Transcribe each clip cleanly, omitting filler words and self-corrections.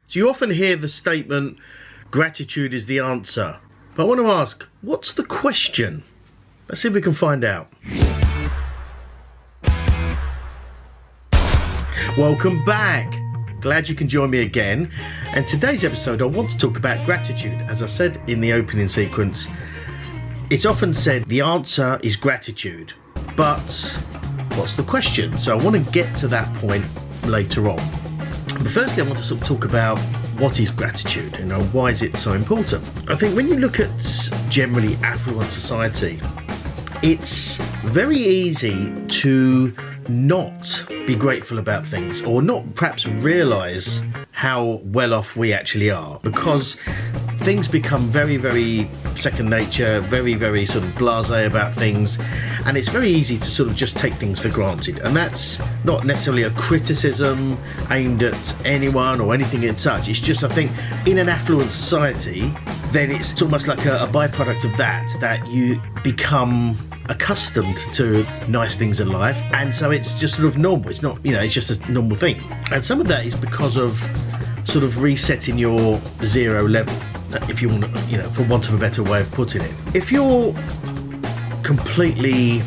So you often hear the statement, gratitude is the answer. But I want to ask, what's the question? Let's see if we can find out. Welcome back. Glad you can join me again. And today's episode, I want to talk about gratitude. As I said in the opening sequence, it's often said the answer is gratitude. But what's the question? So I want to get to that point later on. But firstly, I want to sort of talk about what is gratitude and why is it so important. I think when you look at generally affluent society, it's very easy to not be grateful about things or not perhaps realise how well off we actually are, because things become very, very second nature, very, very sort of blasé about things, and it's very easy to sort of just take things for granted. And that's not necessarily a criticism aimed at anyone or anything as such. It's just, I think, in an affluent society, then it's almost like a byproduct of that you become accustomed to nice things in life, and so it's just sort of normal. It's not, it's just a normal thing. And some of that is because of sort of resetting your zero level, if you want to, for want of a better way of putting it. If you're completely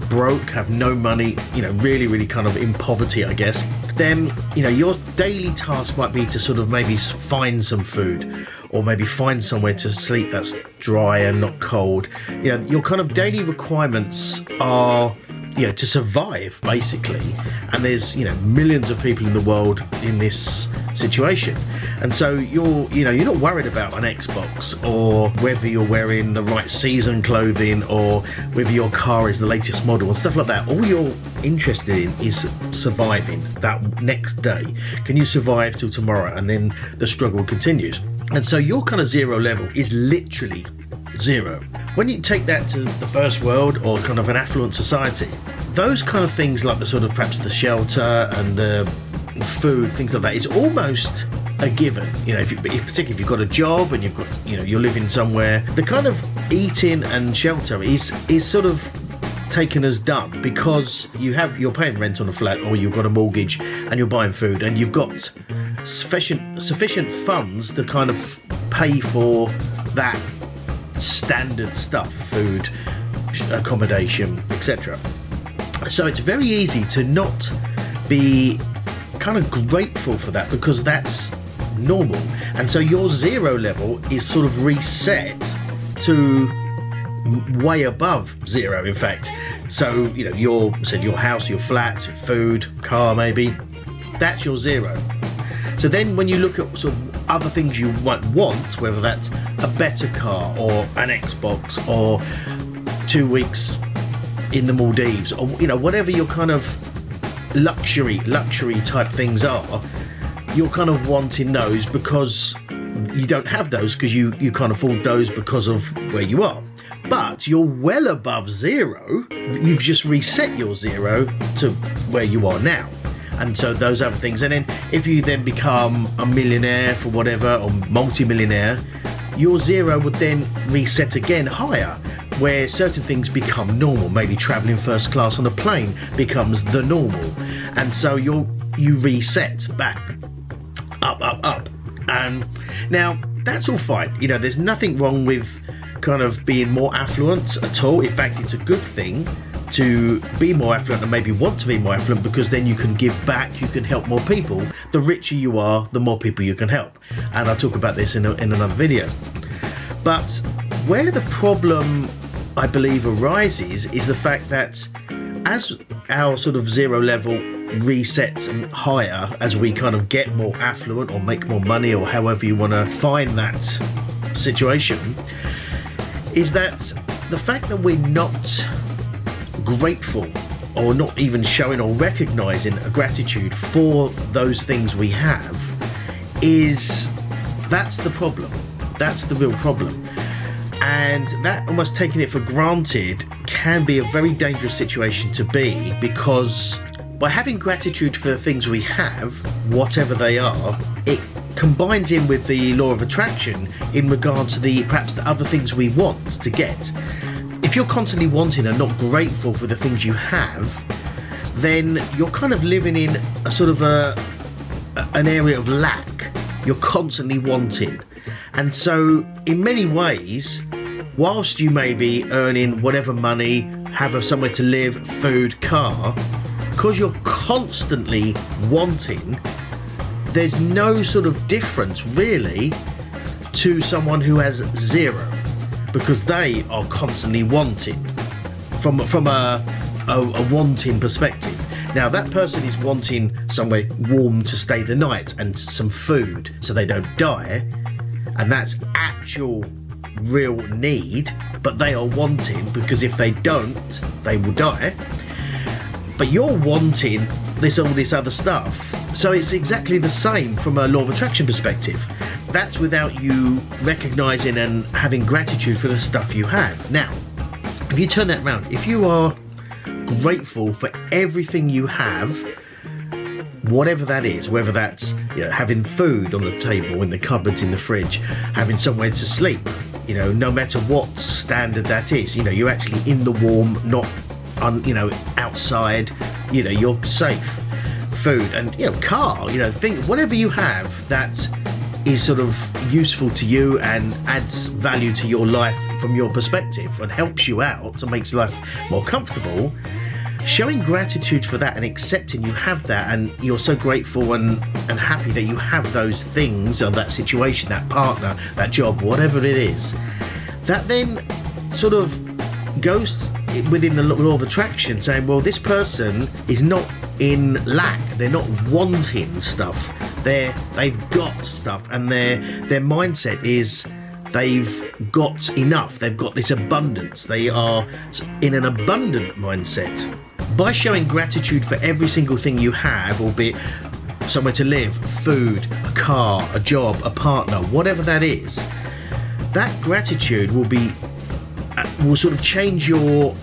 broke, have no money, really, really kind of in poverty, I guess, then, your daily task might be to sort of maybe find some food, or maybe find somewhere to sleep that's dry and not cold. Your kind of daily requirements are, to survive, basically. And there's, millions of people in the world in this situation. And so you're not worried about an Xbox, or whether you're wearing the right season clothing, or whether your car is the latest model and stuff like that. All you're interested in is surviving that next day. Can you survive till tomorrow? And then the struggle continues. And so your kind of zero level is literally zero. When you take that to the first world or kind of an affluent society, those kind of things like the sort of perhaps the shelter and the food, things like that, is almost a given. Particularly if you've got a job and you've got, you're living somewhere, the kind of eating and shelter is sort of taken as done, because you're paying rent on a flat, or you've got a mortgage and you're buying food, and you've got sufficient funds to kind of pay for that standard stuff, food, accommodation, etc. So it's very easy to not be kind of grateful for that, because that's normal. And so your zero level is sort of reset to way above zero, in fact. So your house, your flat, food, car, maybe, that's your zero. So then when you look at sort of other things you might want, whether that's a better car or an Xbox or 2 weeks in the Maldives, or whatever your kind of luxury type things are, you're kind of wanting those because you don't have those, because you can't afford those because of where you are. But you're well above zero. You've just reset your zero to where you are now. And so those other things. And then if you then become a millionaire for whatever, or multi-millionaire, your zero would then reset again higher, where certain things become normal. Maybe traveling first class on a plane becomes the normal. And so you reset back up. And now that's all fine. There's nothing wrong with kind of being more affluent at all. In fact, it's a good thing to be more affluent and maybe want to be more affluent, because then you can give back, you can help more people. The richer you are, the more people you can help. And I'll talk about this in another video. But where the problem, I believe, arises is the fact that as our sort of zero level resets and higher, as we kind of get more affluent or make more money, or however you want to find that situation, is that the fact that we're not grateful, or not even showing or recognizing a gratitude for those things we have, that's the problem. That's the real problem. And that almost taking it for granted can be a very dangerous situation to be, because by having gratitude for the things we have, whatever they are, it combines in with the law of attraction in regard to perhaps the other things we want to get. If you're constantly wanting and not grateful for the things you have, then you're kind of living in a sort of an area of lack. you're constantly wanting. And so in many ways, whilst you may be earning whatever money, have somewhere to live, food, car, because you're constantly wanting, there's no sort of difference really to someone who has zero, because they are constantly wanting from a wanting perspective. Now that person is wanting somewhere warm to stay the night and some food so they don't die, and that's actual real need, but they are wanting because if they don't, they will die. But you're wanting all this other stuff. So it's exactly the same from a law of attraction perspective. That's without you recognizing and having gratitude for the stuff you have. Now, if you turn that around, if you are grateful for everything you have, whatever that is, whether that's having food on the table, in the cupboards, in the fridge, having somewhere to sleep, no matter what standard that is, you're actually in the warm, not outside, you're safe. Food and car, think whatever you have that is sort of useful to you and adds value to your life from your perspective and helps you out and makes life more comfortable. Showing gratitude for that and accepting you have that, and you're so grateful and happy that you have those things or that situation, that partner, that job, whatever it is, that then sort of goes within the law of attraction, saying, well, this person is not in lack, they're not wanting stuff, they've got stuff, and their mindset is they've got enough, they've got this abundance, they are in an abundant mindset. By showing gratitude for every single thing you have, albeit somewhere to live, food, a car, a job, a partner, whatever that is, that gratitude will sort of change your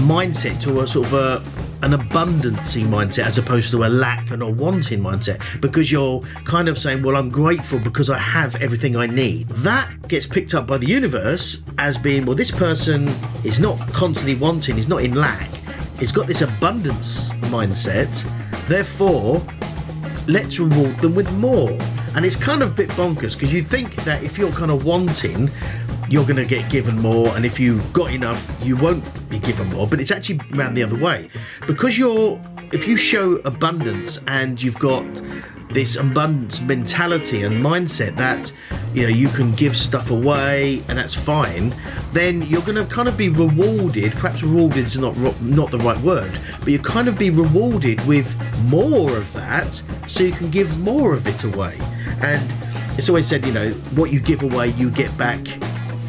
mindset to a sort of an abundancy mindset as opposed to a lack and a wanting mindset, because you're kind of saying, well, I'm grateful because I have everything I need. That gets picked up by the universe as being, well, this person is not constantly wanting, he's not in lack, he's got this abundance mindset, therefore let's reward them with more. And it's kind of a bit bonkers, because you'd think that if you're kind of wanting, you're going to get given more, and if you've got enough, you won't be given more. But it's actually around the other way, because if you show abundance and you've got this abundance mentality and mindset that you can give stuff away and that's fine, then you're going to kind of be rewarded. Perhaps rewarded is not the right word, but you kind of be rewarded with more of that, so you can give more of it away. And it's always said, what you give away, you get back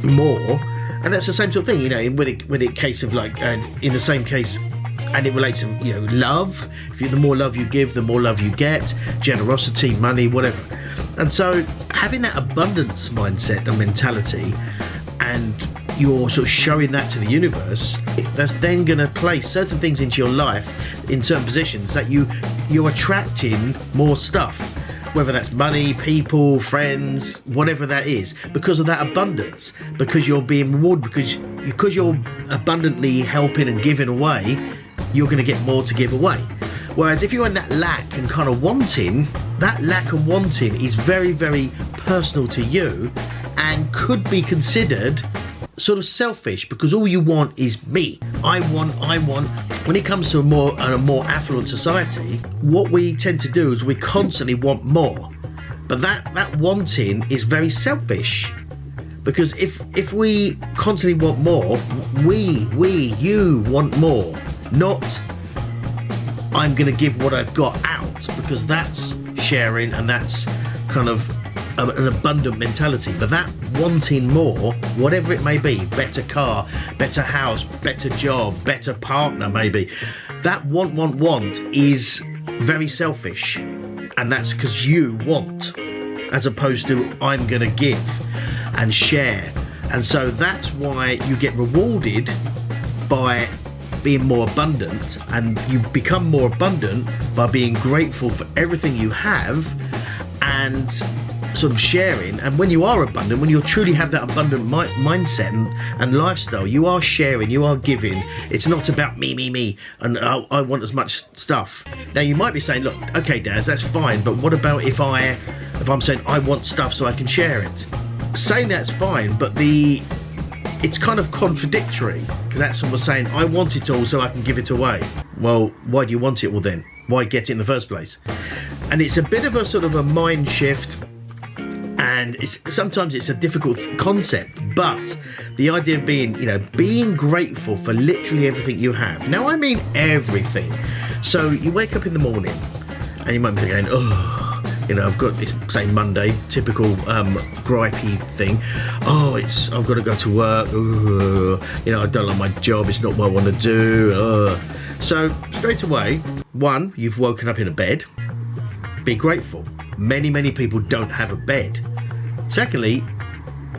more, and that's the same sort of thing, with a case of like, in the same case, and it relates to love. The more love you give, the more love you get, generosity, money, whatever. And so having that abundance mindset and mentality, and you're sort of showing that to the universe, that's then going to place certain things into your life in certain positions that you're attracting more stuff, whether that's money, people, friends, whatever that is, because of that abundance, because you're being rewarded, because you're abundantly helping and giving away, you're going to get more to give away. Whereas if you're in that lack and kind of wanting, that lack and wanting is very, very personal to you and could be considered sort of selfish, because all you want is me. I want. When it comes to a more affluent society, what we tend to do is we constantly want more. But that wanting is very selfish, because if we constantly want more, you want more, not I'm going to give what I've got out, because that's sharing and that's kind of an abundant mentality. But that wanting more, whatever it may be, better car, better house, better job, better partner, maybe, that want is very selfish, and that's because you want, as opposed to I'm going to give and share. And so that's why you get rewarded by being more abundant, and you become more abundant by being grateful for everything you have and sort of sharing. And when you are abundant, when you truly have that abundant mindset and lifestyle, you are sharing, you are giving. It's not about me and I want as much stuff. Now you might be saying, look, okay Daz, that's fine, but what about if I if I'm saying I want stuff so I can share it. Saying that's fine, but it's kind of contradictory, because that's what we're saying, I want it all so I can give it away. Well, why do you want it all then? Why get it in the first place? And it's a bit of a sort of a mind shift, and sometimes it's a difficult concept, but the idea of being grateful for literally everything you have. Now I mean everything. So you wake up in the morning and you might be going, oh, I've got this, say Monday, typical gripey thing. Oh, I've got to go to work. I don't like my job. It's not what I want to do. So straight away, one, you've woken up in a bed. Be grateful. Many people don't have a bed. Secondly,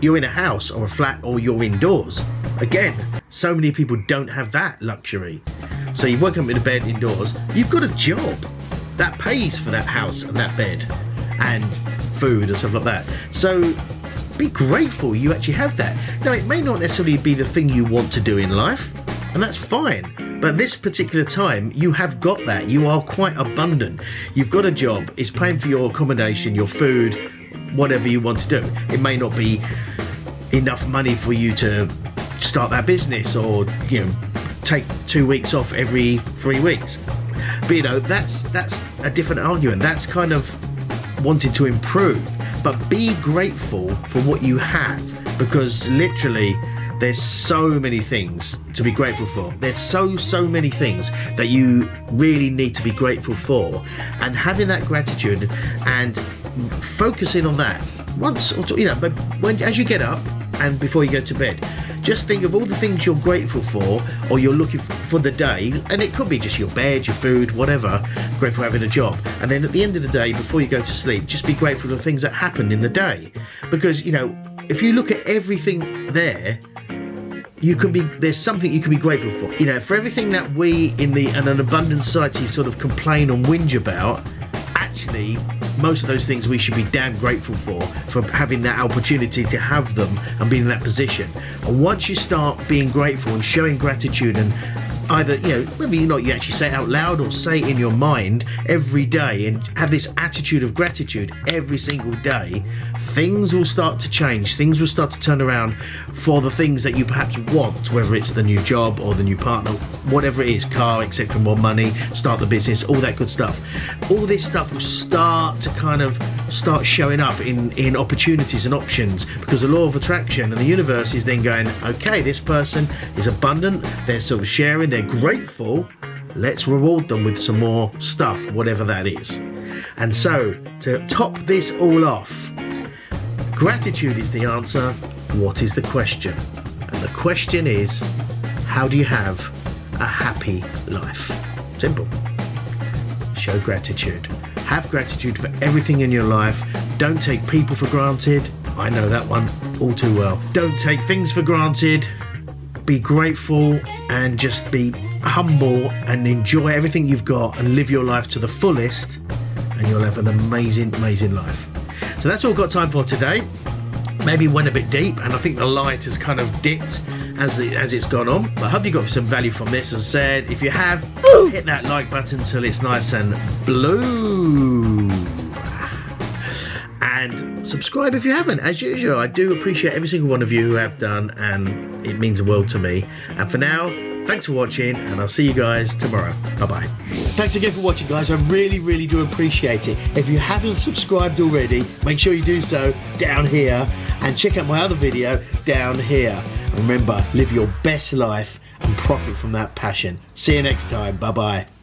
you're in a house or a flat or you're indoors. Again, so many people don't have that luxury. So you've woken up in a bed indoors. You've got a job that pays for that house and that bed and food and stuff like that. So be grateful you actually have that. Now, it may not necessarily be the thing you want to do in life, and that's fine. But this particular time, you have got that. You are quite abundant. You've got a job. It's paying for your accommodation, your food, whatever you want to do. It may not be enough money for you to start that business or, take 2 weeks off every 3 weeks. But that's a different argument. That's kind of wanting to improve. But be grateful for what you have, because literally there's so many things to be grateful for. There's so many things that you really need to be grateful for, and having that gratitude and focusing on that once or two, but as you get up and before you go to bed, just think of all the things you're grateful for or you're looking for the day, and it could be just your bed, your food, whatever. Grateful for having a job. And then at the end of the day, before you go to sleep, just be grateful for the things that happened in the day, because if you look at everything there's something you can be grateful for. For everything that we in an abundant society sort of complain and whinge about, actually most of those things we should be damn grateful for having that opportunity to have them and being in that position. And once you start being grateful and showing gratitude, and either maybe you actually say it out loud or say it in your mind every day, and have this attitude of gratitude every single day, things will start to change. Things will start to turn around for the things that you perhaps want, whether it's the new job or the new partner, whatever it is, car, etc., more money, start the business, all that good stuff. All this stuff will start to start showing up in opportunities and options, because the law of attraction and the universe is then going, okay, this person is abundant, they're sort of sharing, they're grateful, let's reward them with some more stuff, whatever that is. And so, to top this all off, gratitude is the answer. What is the question? And the question is, how do you have a happy life? Simple. Show gratitude. Have gratitude for everything in your life. Don't take people for granted. I know that one all too well. Don't take things for granted. Be grateful and just be humble and enjoy everything you've got and live your life to the fullest, and you'll have an amazing life. So that's all I've got time for today. Maybe went a bit deep, and I think the light has kind of dipped as it's gone on. But I hope you got some value from this. As I said, if you have, hit that like button till it's nice and blue. And subscribe if you haven't. As usual, I do appreciate every single one of you who have done, and it means the world to me. And for now, thanks for watching, and I'll see you guys tomorrow. Bye-bye. Thanks again for watching, guys. I really do appreciate it. If you haven't subscribed already, make sure you do so down here, and check out my other video down here. And remember, live your best life and profit from that passion. See you next time. Bye-bye.